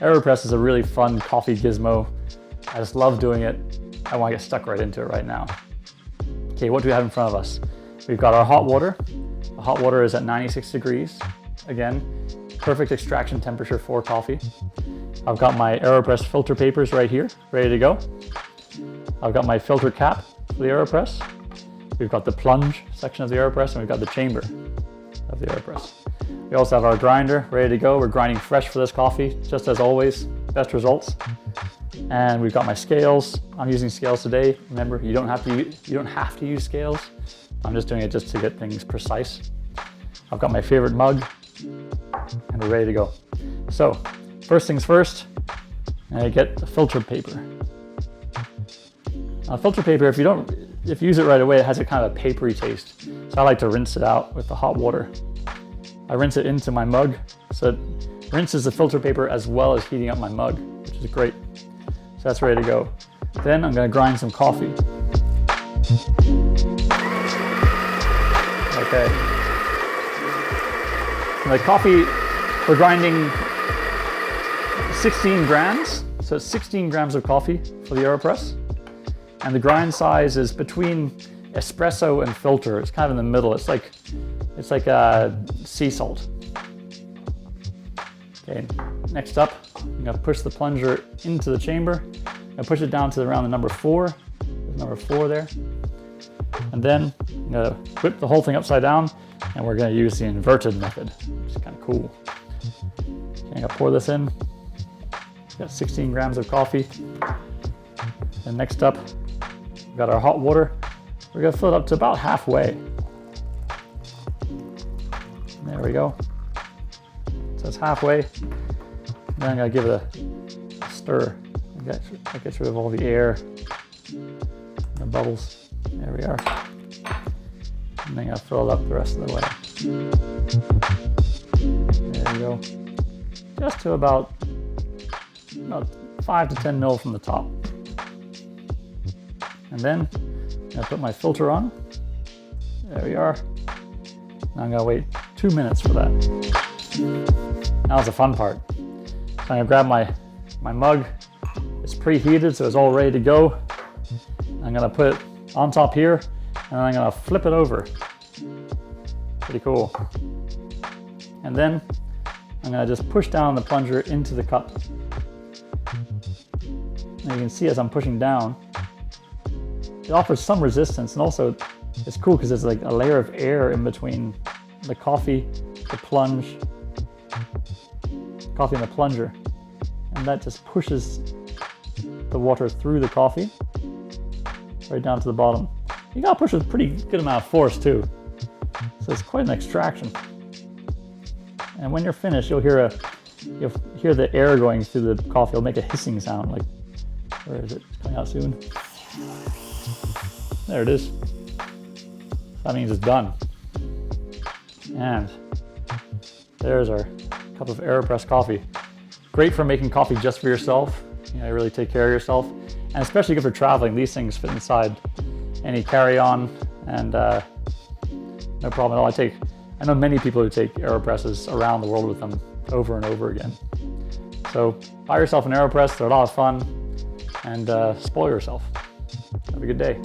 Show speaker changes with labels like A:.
A: AeroPress is a really fun coffee gizmo. I just love doing it. I want to get stuck right into it right now. Okay, what do we have in front of us? We've got our hot water. The hot water is at 96 degrees. Again, perfect extraction temperature for coffee. I've got my AeroPress filter papers right here, ready to go. I've got my filter cap for the AeroPress. We've got the plunge section of the AeroPress, and we've got the chamber of the AeroPress. We also have our grinder ready to go. We're grinding fresh for this coffee, just as always, best results. And we've got my scales. I'm using scales today. Remember, you don't have to use scales. I'm just doing it just to get things precise. I've got my favorite mug, and we're ready to go. So, first things first, I get the filter paper. Now, filter paper, if you use it right away, it has a kind of a papery taste. So I like to rinse it out with the hot water. I rinse it into my mug, so it rinses the filter paper as well as heating up my mug, which is great. So that's ready to go. Then I'm going to grind some coffee. Okay. And the coffee, we're grinding 16 grams. So it's 16 grams of coffee for the AeroPress. And the grind size is between espresso and filter. It's kind of in the middle. It's like sea salt. Okay, next up, I'm gonna push the plunger into the chamber. I'm gonna push it down to around the number 4. There's number 4 there. And then I'm gonna whip the whole thing upside down, and we're gonna use the inverted method, which is kind of cool. Okay, I'm gonna pour this in. Got 16 grams of coffee. And next up, we've got our hot water. We're gonna fill it up to about halfway. There we go. So it's halfway. Then I'm gonna give it a stir. That gets rid of all the air, the bubbles. There we are. And then I'm gonna fill it up the rest of the way. There we go. Just to about 5 to 10 mil from the top. And then I'm gonna put my filter on. There we are. Now I'm gonna wait 2 minutes for that. Now's the fun part. So I'm gonna grab my mug. It's preheated, so it's all ready to go. I'm gonna put it on top here, and then I'm gonna flip it over. Pretty cool. And then I'm gonna just push down the plunger into the cup. And you can see as I'm pushing down, it offers some resistance, and also it's cool because there's like a layer of air in between the coffee, the plunge, coffee and the plunger, and that just pushes the water through the coffee right down to the bottom. You gotta push with a pretty good amount of force too, so it's quite an extraction. And when you're finished, you'll hear the air going through the coffee. It'll make a hissing sound. Like, where is it? It's coming out soon. There it is. That means it's done. And there's our cup of AeroPress coffee. Great for making coffee just for yourself. You know, really take care of yourself. And especially good for traveling. These things fit inside any carry-on, and no problem at all. I know many people who take AeroPresses around the world with them over and over again. So buy yourself an AeroPress. They're a lot of fun, and spoil yourself. Have a good day.